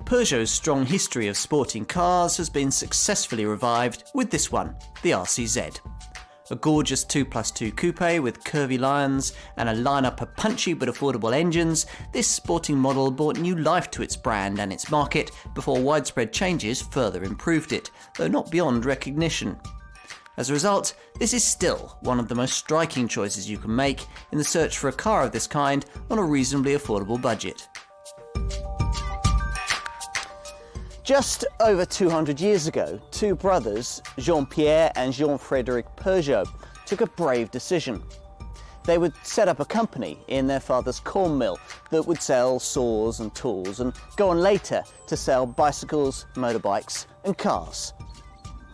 Peugeot's strong history of sporting cars has been successfully revived with this one, the RCZ. A gorgeous 2+2 coupe with curvy lions and a lineup of punchy but affordable engines, this sporting model brought new life to its brand and its market before widespread changes further improved it, though not beyond recognition. As a result, this is still one of the most striking choices you can make in the search for a car of this kind on a reasonably affordable budget. Just over 200 years ago, two brothers, Jean-Pierre and Jean-Frederic Peugeot, took a brave decision. They would set up a company in their father's corn mill that would sell saws and tools and go on later to sell bicycles, motorbikes and cars.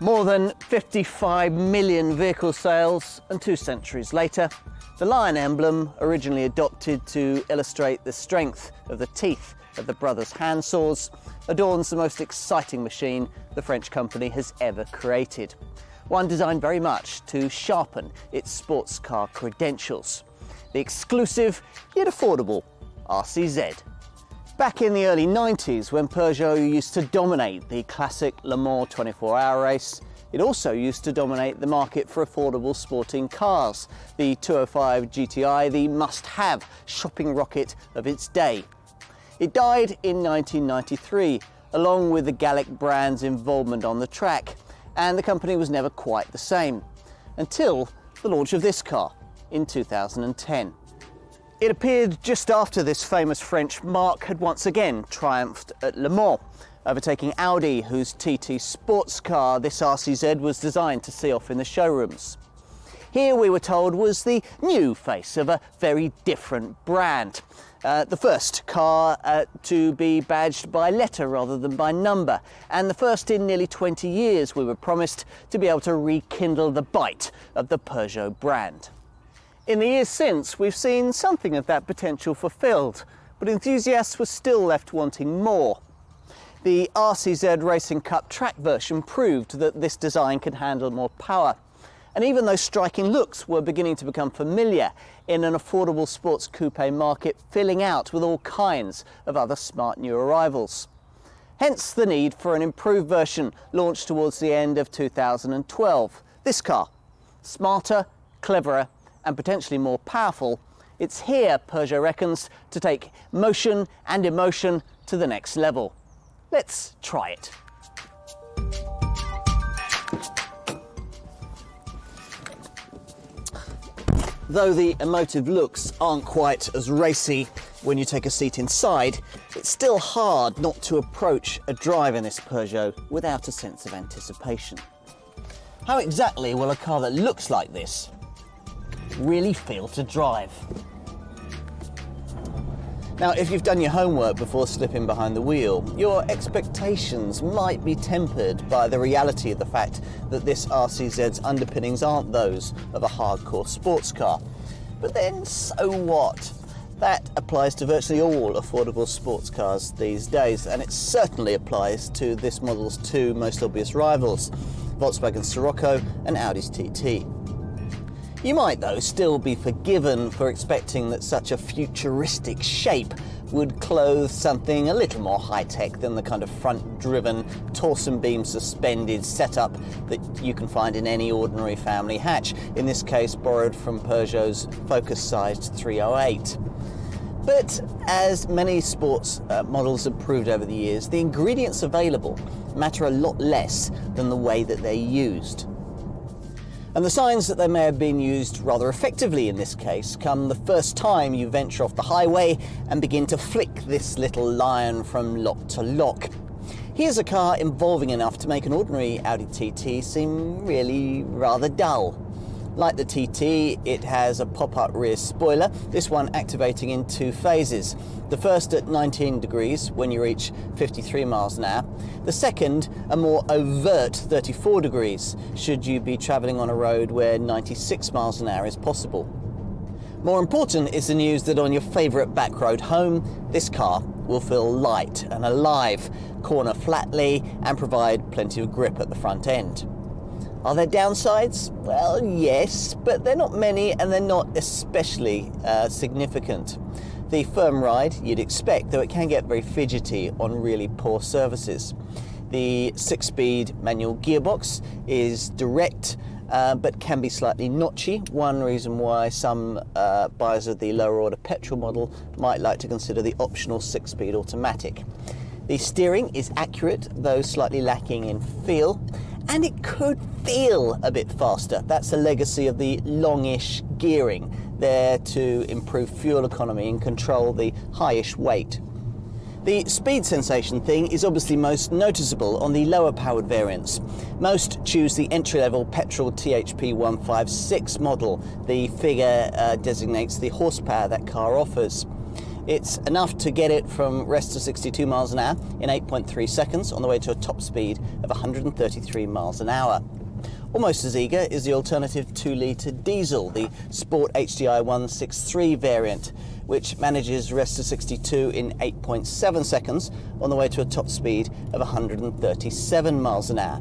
More than 55 million vehicle sales, and 2 centuries later, the lion emblem, originally adopted to illustrate the strength of the teeth of the brothers' handsaws, adorns the most exciting machine the French company has ever created. One designed very much to sharpen its sports car credentials. The exclusive, yet affordable, RCZ. Back in the early 90s, when Peugeot used to dominate the classic Le Mans 24-hour race, it also used to dominate the market for affordable sporting cars. The 205 GTI, the must-have shopping rocket of its day. It died in 1993, along with the Gallic brand's involvement on the track, and the company was never quite the same, until the launch of this car in 2010. It appeared just after this famous French marque had once again triumphed at Le Mans, overtaking Audi, whose TT sports car this RCZ was designed to see off in the showrooms. Here, we were told, was the new face of a very different brand. The first car to be badged by letter rather than by number, and the first in nearly 20 years we were promised to be able to rekindle the bite of the Peugeot brand. In the years since, we've seen something of that potential fulfilled, but enthusiasts were still left wanting more. The RCZ Racing Cup track version proved that this design could handle more power. And even though striking looks were beginning to become familiar in an affordable sports coupe market filling out with all kinds of other smart new arrivals. Hence the need for an improved version launched towards the end of 2012. This car, smarter, cleverer and potentially more powerful, it's here, Peugeot reckons, to take motion and emotion to the next level. Let's try it. Though the emotive looks aren't quite as racy when you take a seat inside, it's still hard not to approach a drive in this Peugeot without a sense of anticipation. How exactly will a car that looks like this really feel to drive? Now, if you've done your homework before slipping behind the wheel, your expectations might be tempered by the reality of the fact that this RCZ's underpinnings aren't those of a hardcore sports car. But then, so what? That applies to virtually all affordable sports cars these days, and it certainly applies to this model's two most obvious rivals, Volkswagen's Scirocco and Audi's TT. You might, though, still be forgiven for expecting that such a futuristic shape would clothe something a little more high-tech than the kind of front-driven, torsion beam suspended setup that you can find in any ordinary family hatch, in this case borrowed from Peugeot's Focus-sized 308. But as many sports models have proved over the years, the ingredients available matter a lot less than the way that they're used. And the signs that they may have been used rather effectively in this case come the first time you venture off the highway and begin to flick this little lion from lock to lock. Here's a car involving enough to make an ordinary Audi TT seem really rather dull. Like the TT, it has a pop-up rear spoiler, this one activating in 2 phases. The first at 19 degrees when you reach 53 miles an hour. The second, a more overt 34 degrees, should you be travelling on a road where 96 miles an hour is possible. More important is the news that on your favourite back road home, this car will feel light and alive, corner flatly and provide plenty of grip at the front end. Are there downsides? Well, yes, but they're not many and they're not especially significant. The firm ride you'd expect, though it can get very fidgety on really poor surfaces. The 6-speed manual gearbox is direct, but can be slightly notchy. One reason why some buyers of the lower order petrol model might like to consider the optional 6-speed automatic. The steering is accurate, though slightly lacking in feel, and it could feel a bit faster. That's a legacy of the longish gearing, there to improve fuel economy and control the highish weight. The speed sensation thing is obviously most noticeable on the lower powered variants. Most choose the entry-level petrol THP 156 model. The figure designates the horsepower that car offers. It's enough to get it from rest to 62 miles an hour in 8.3 seconds on the way to a top speed of 133 miles an hour. Almost as eager is the alternative 2-litre diesel, the Sport HDI 163 variant, which manages rest to 62 in 8.7 seconds on the way to a top speed of 137 miles an hour.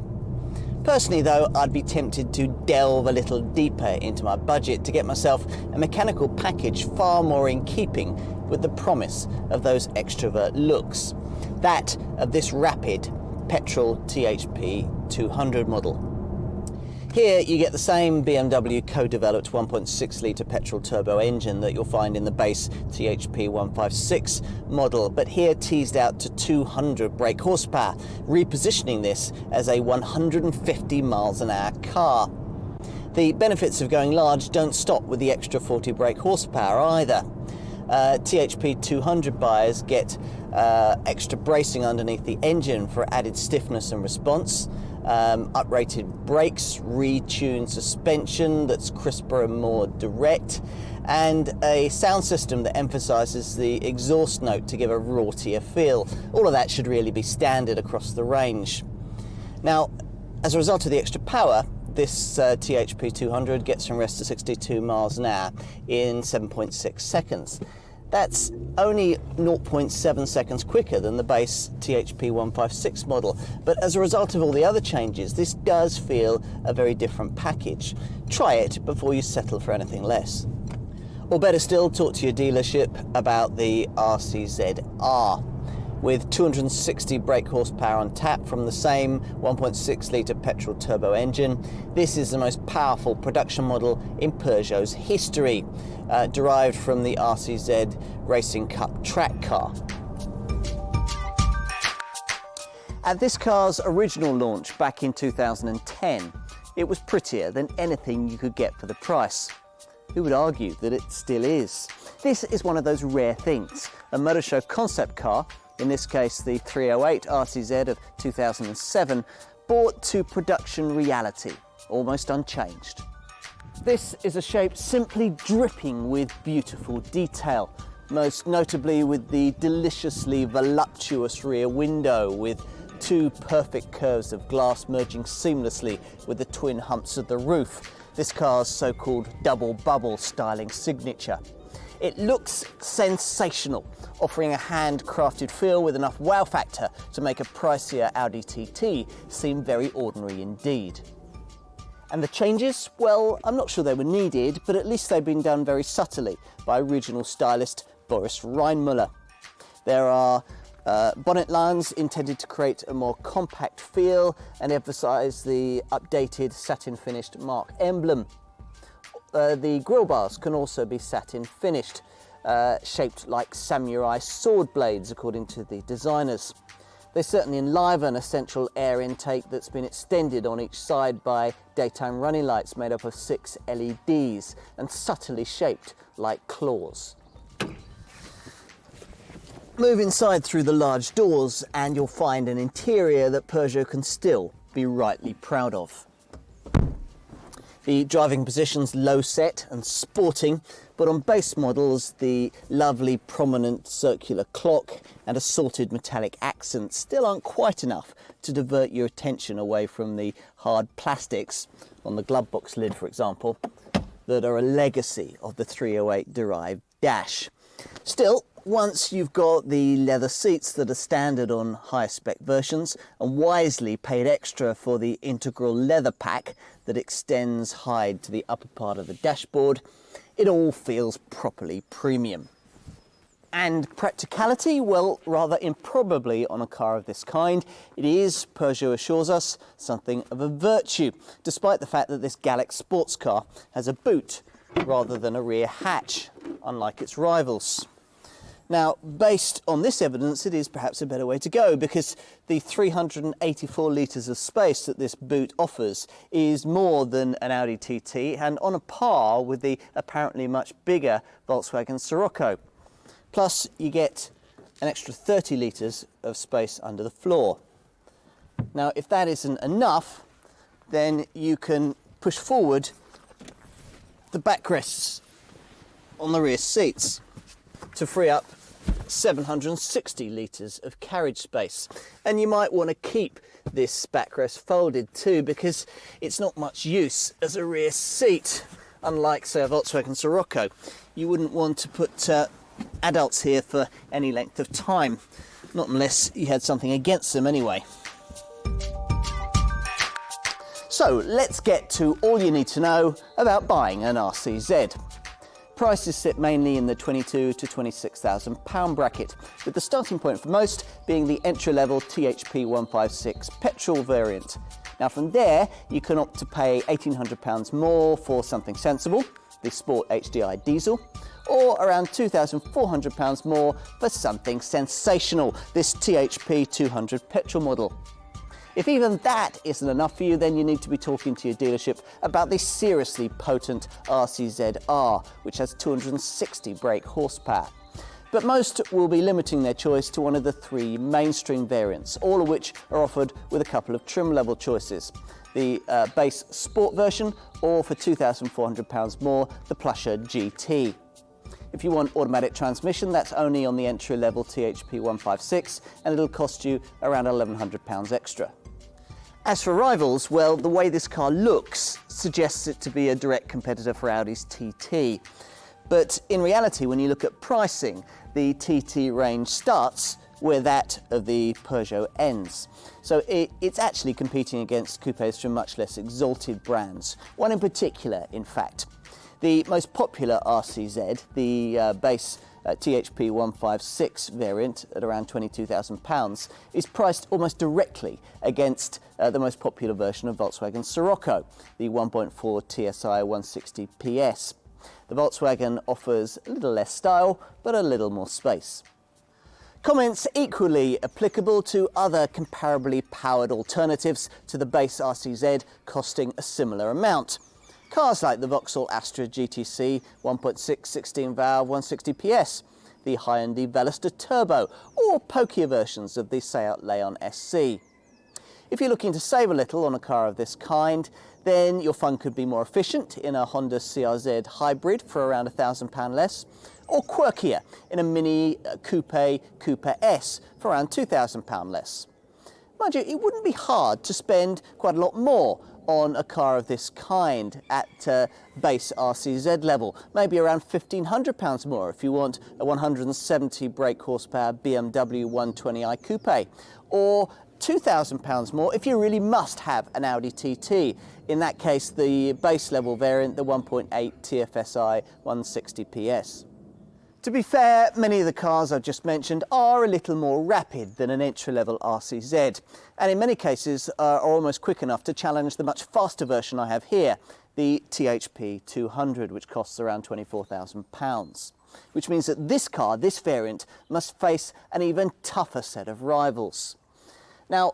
Personally though, I'd be tempted to delve a little deeper into my budget to get myself a mechanical package far more in keeping with the promise of those extrovert looks. That of this rapid petrol THP 200 model. Here you get the same BMW co-developed 1.6-litre petrol turbo engine that you'll find in the base THP 156 model, but here teased out to 200 brake horsepower, repositioning this as a 150 miles an hour car. The benefits of going large don't stop with the extra 40 brake horsepower either. THP 200 buyers get extra bracing underneath the engine for added stiffness and response, uprated brakes, retuned suspension that's crisper and more direct, and a sound system that emphasises the exhaust note to give a raughtier feel. All of that should really be standard across the range. Now, as a result of the extra power, this THP 200 gets from rest to 62 miles an hour in 7.6 seconds. That's only 0.7 seconds quicker than the base THP 156 model, but as a result of all the other changes, this does feel a very different package. Try it before you settle for anything less. Or better still, talk to your dealership about the RCZ-R. With 260 brake horsepower on tap from the same 1.6-litre petrol turbo engine, this is the most powerful production model in Peugeot's history, derived from the RCZ Racing Cup track car. At this car's original launch back in 2010, it was prettier than anything you could get for the price. Who would argue that it still is? This is one of those rare things, a motor show concept car, in this case the 308 RCZ of 2007, brought to production reality, almost unchanged. This is a shape simply dripping with beautiful detail, most notably with the deliciously voluptuous rear window with two perfect curves of glass merging seamlessly with the twin humps of the roof, this car's so-called double bubble styling signature. It looks sensational, offering a handcrafted feel with enough wow factor to make a pricier Audi TT seem very ordinary indeed. And the changes? Well, I'm not sure they were needed, but at least they've been done very subtly by original stylist Boris Reinmuller. There are bonnet lines intended to create a more compact feel and emphasise the updated satin finished mark emblem. The grille bars can also be satin finished, shaped like samurai sword blades according to the designers. They certainly enliven a central air intake that's been extended on each side by daytime running lights made up of 6 LEDs and subtly shaped like claws. Move inside through the large doors and you'll find an interior that Peugeot can still be rightly proud of. The driving position's low set and sporting, but on base models the lovely prominent circular clock and assorted metallic accents still aren't quite enough to divert your attention away from the hard plastics, on the glove box lid for example, that are a legacy of the 308 derived dash. Still, once you've got the leather seats that are standard on higher spec versions and wisely paid extra for the integral leather pack that extends hide to the upper part of the dashboard, it all feels properly premium. And practicality, well, rather improbably on a car of this kind, it is, Peugeot assures us, something of a virtue, despite the fact that this Gallic sports car has a boot rather than a rear hatch, unlike its rivals. Now, based on this evidence, it is perhaps a better way to go, because the 384 litres of space that this boot offers is more than an Audi TT and on a par with the apparently much bigger Volkswagen Scirocco. Plus, you get an extra 30 litres of space under the floor. Now, if that isn't enough, then you can push forward the backrests on the rear seats to free up 760 litres of carriage space. And you might want to keep this backrest folded too, because it's not much use as a rear seat. Unlike, say, a Volkswagen Scirocco, you wouldn't want to put adults here for any length of time, not unless you had something against them anyway. So let's get to all you need to know about buying an RCZ. Prices sit mainly in the £22,000 to £26,000 bracket, with the starting point for most being the entry-level THP 156 petrol variant. Now from there, you can opt to pay £1,800 more for something sensible, the Sport HDI diesel, or around £2,400 more for something sensational, this THP 200 petrol model. If even that isn't enough for you, then you need to be talking to your dealership about the seriously potent RCZ-R, which has 260 brake horsepower. But most will be limiting their choice to one of the three mainstream variants, all of which are offered with a couple of trim level choices. The base sport version, or for £2,400 more, the Plusher GT. If you want automatic transmission, that's only on the entry-level THP 156, and it'll cost you around £1,100 extra. As for rivals, well, the way this car looks suggests it to be a direct competitor for Audi's TT. But in reality, when you look at pricing, the TT range starts where that of the Peugeot ends. So it's actually competing against coupes from much less exalted brands, one in particular, in fact. The most popular RCZ, the base THP 156 variant at around £22,000, is priced almost directly against the most popular version of Volkswagen Scirocco, the 1.4 TSI 160 PS. The Volkswagen offers a little less style, but a little more space. Comments equally applicable to other comparably powered alternatives to the base RCZ costing a similar amount. Cars like the Vauxhall Astra GTC 1.6 16-valve 160 PS, the Hyundai Veloster Turbo, or pokier versions of the Seat Leon SC. If you're looking to save a little on a car of this kind, then your fun could be more efficient in a Honda CRZ hybrid for around £1,000 less, or quirkier in a Mini Coupe Cooper S for around £2,000 less. Mind you, it wouldn't be hard to spend quite a lot more on a car of this kind at base RCZ level, maybe around £1,500 more if you want a 170 brake horsepower BMW 120i Coupe, or £2,000 more if you really must have an Audi TT. In that case, the base level variant, the 1.8 TFSI 160 PS. To be fair, many of the cars I've just mentioned are a little more rapid than an entry-level RCZ, and in many cases are almost quick enough to challenge the much faster version I have here, the THP 200, which costs around £24,000. Which means that this car, this variant, must face an even tougher set of rivals. Now,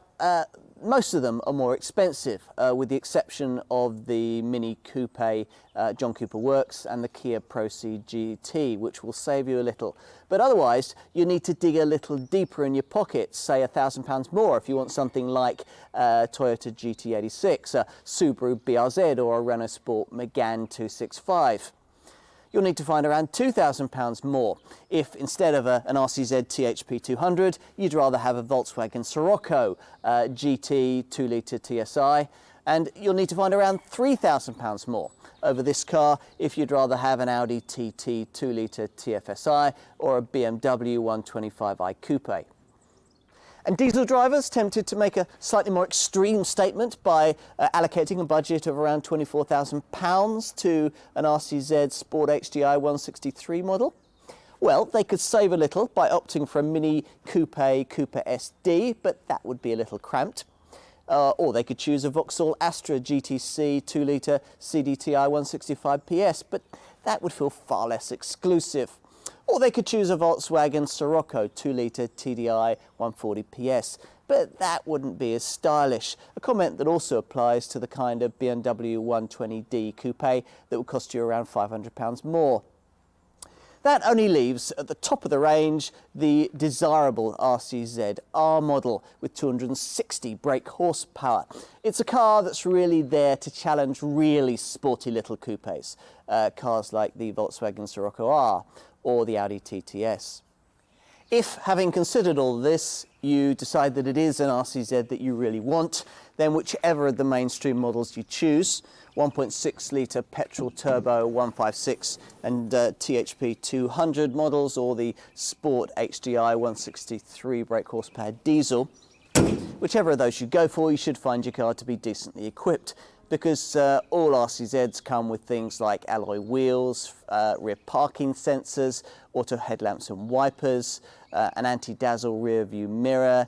most of them are more expensive, with the exception of the Mini Coupe John Cooper Works and the Kia Proceed GT, which will save you a little. But otherwise, you need to dig a little deeper in your pockets, say £1,000 more if you want something like Toyota GT86, a Subaru BRZ, or a Renault Sport Megane 265. You'll need to find around £2,000 more if, instead of an RCZ THP 200, you'd rather have a Volkswagen Scirocco GT 2-litre TSI, and you'll need to find around £3,000 more over this car if you'd rather have an Audi TT 2-litre TFSI or a BMW 125i Coupe. And diesel drivers tempted to make a slightly more extreme statement by allocating a budget of around £24,000 to an RCZ Sport HDI 163 model? Well, they could save a little by opting for a mini coupe SD, but that would be a little cramped. Or they could choose a Vauxhall Astra GTC 2-litre CDTI 165 PS, but that would feel far less exclusive. Or they could choose a Volkswagen Scirocco 2-litre TDI 140 PS, but that wouldn't be as stylish, a comment that also applies to the kind of BMW 120D coupe that would cost you around £500 more. That only leaves at the top of the range the desirable RCZ R model with 260 brake horsepower. It's a car that's really there to challenge really sporty little coupes, cars like the Volkswagen Scirocco R or the Audi TTS. If, having considered all this, you decide that it is an RCZ that you really want, then whichever of the mainstream models you choose, 1.6 litre petrol turbo 156 and THP 200 models, or the Sport HDI 163 brake horsepower diesel, whichever of those you go for, you should find your car to be decently equipped, because all RCZs come with things like alloy wheels, rear parking sensors, auto headlamps and wipers, an anti-dazzle rear view mirror,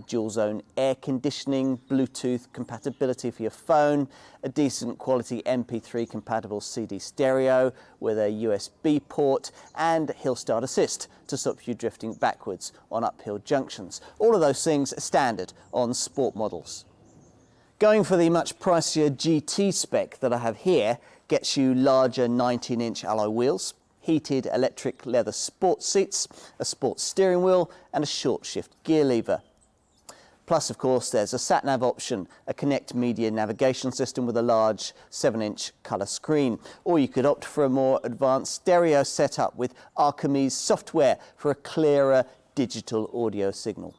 dual zone air conditioning, Bluetooth compatibility for your phone, a decent quality MP3 compatible CD stereo with a USB port, and hill start assist to stop you drifting backwards on uphill junctions. All of those things are standard on sport models. Going for the much pricier GT spec that I have here gets you larger 19-inch alloy wheels, heated electric leather sports seats, a sports steering wheel and a short shift gear lever. Plus, of course, there's a sat-nav option, a Connect Media navigation system with a large 7-inch colour screen. Or you could opt for a more advanced stereo setup with Archimedes software for a clearer digital audio signal.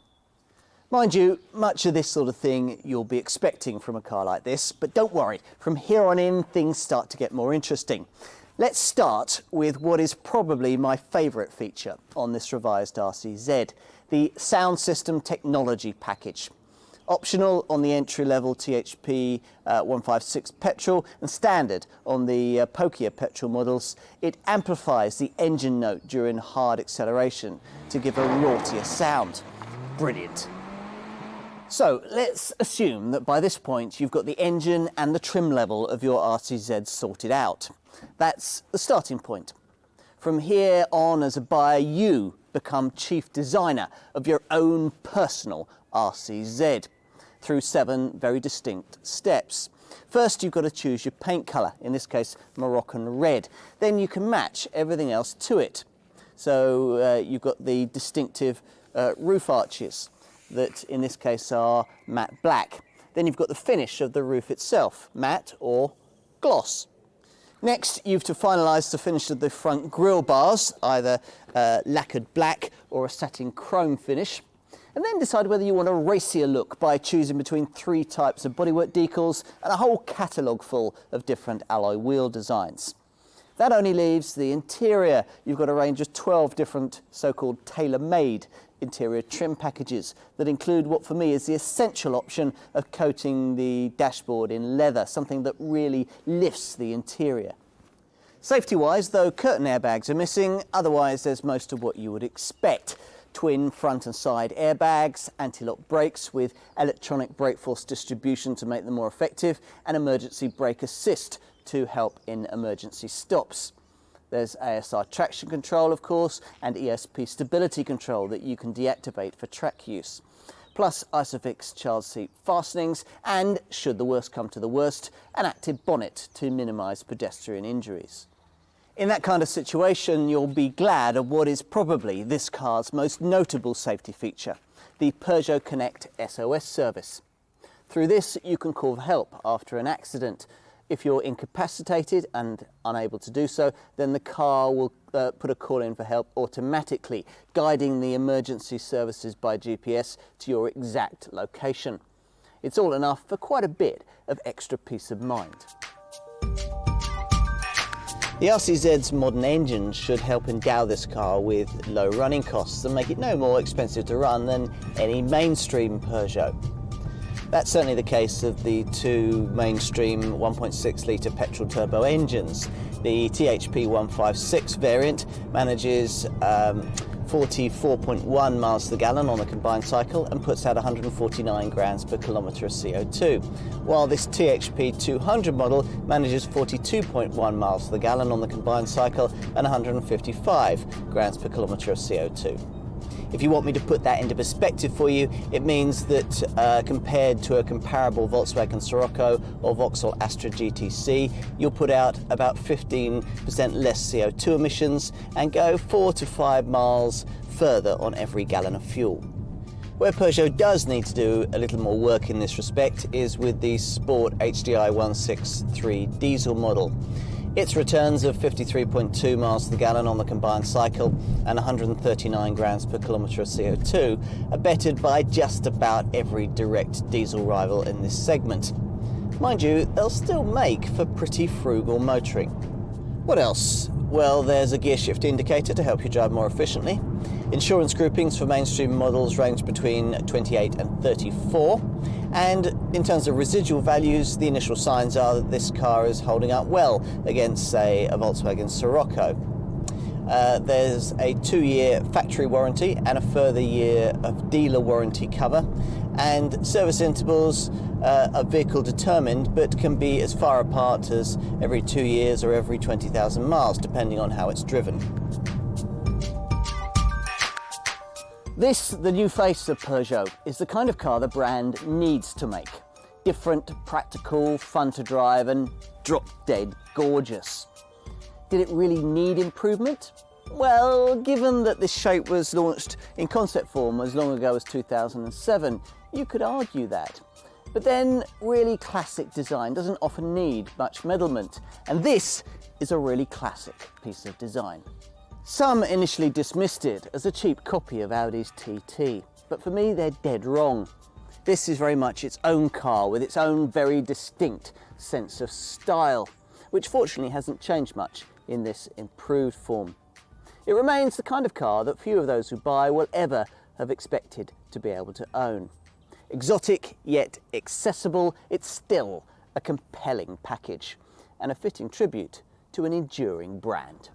Mind you, much of this sort of thing you'll be expecting from a car like this, but don't worry, from here on in things start to get more interesting. Let's start with what is probably my favourite feature on this revised RCZ, the sound system technology package. Optional on the entry-level THP 156 petrol and standard on the pokier petrol models, it amplifies the engine note during hard acceleration to give a raucous sound. Brilliant. So let's assume that by this point you've got the engine and the trim level of your RCZ sorted out. That's the starting point. From here on, as a buyer, you become chief designer of your own personal RCZ through 7 very distinct steps. First, you've got to choose your paint colour, in this case Moroccan red. Then you can match everything else to it. So you've got the distinctive roof arches that in this case are matte black. Then you've got the finish of the roof itself, matte or gloss. Next, you've to finalise the finish of the front grille bars, either lacquered black or a satin chrome finish. And then decide whether you want a racier look by choosing between 3 types of bodywork decals and a whole catalogue full of different alloy wheel designs. That only leaves the interior. You've got a range of 12 different so-called tailor-made interior trim packages that include what for me is the essential option of coating the dashboard in leather, something that really lifts the interior. Safety-wise, though, curtain airbags are missing. Otherwise, there's most of what you would expect. Twin front and side airbags, anti-lock brakes with electronic brake force distribution to make them more effective, and emergency brake assist to help in emergency stops. There's ASR traction control, of course, and ESP stability control that you can deactivate for track use. Plus Isofix child seat fastenings and, should the worst come to the worst, an active bonnet to minimise pedestrian injuries. In that kind of situation, you'll be glad of what is probably this car's most notable safety feature, the Peugeot Connect SOS service. Through this, you can call for help after an accident. If you're incapacitated and unable to do so, then the car will put a call in for help automatically, guiding the emergency services by GPS to your exact location. It's all enough for quite a bit of extra peace of mind. The RCZ's modern engine should help endow this car with low running costs and make it no more expensive to run than any mainstream Peugeot. That's certainly the case of the two mainstream 1.6 litre petrol turbo engines. The THP 156 variant manages 44.1 miles to the gallon on the combined cycle and puts out 149 grams per kilometre of CO2, while this THP 200 model manages 42.1 miles to the gallon on the combined cycle and 155 grams per kilometre of CO2. If you want me to put that into perspective for you, it means that compared to a comparable Volkswagen Scirocco or Vauxhall Astra GTC, you'll put out about 15% less CO2 emissions and go 4 to 5 miles further on every gallon of fuel. Where Peugeot does need to do a little more work in this respect is with the Sport HDI 163 diesel model. Its returns of 53.2 miles to the gallon on the combined cycle and 139 grams per kilometre of CO2 are bettered by just about every direct diesel rival in this segment. Mind you, they'll still make for pretty frugal motoring. What else? Well, there's a gear shift indicator to help you drive more efficiently. Insurance groupings for mainstream models range between 28 and 34. And in terms of residual values, the initial signs are that this car is holding up well against, say, a Volkswagen Scirocco. There's a 2-year factory warranty and a further year of dealer warranty cover. And service intervals are vehicle determined, but can be as far apart as every 2 years or every 20,000 miles, depending on how it's driven. This, the new face of Peugeot, is the kind of car the brand needs to make. Different, practical, fun to drive and drop-dead gorgeous. Did it really need improvement? Well, given that this shape was launched in concept form as long ago as 2007, you could argue that. But then, really classic design doesn't often need much meddlement, and this is a really classic piece of design. Some initially dismissed it as a cheap copy of Audi's TT, but for me they're dead wrong. This is very much its own car with its own very distinct sense of style, which fortunately hasn't changed much in this improved form. It remains the kind of car that few of those who buy will ever have expected to be able to own. Exotic yet accessible, it's still a compelling package and a fitting tribute to an enduring brand.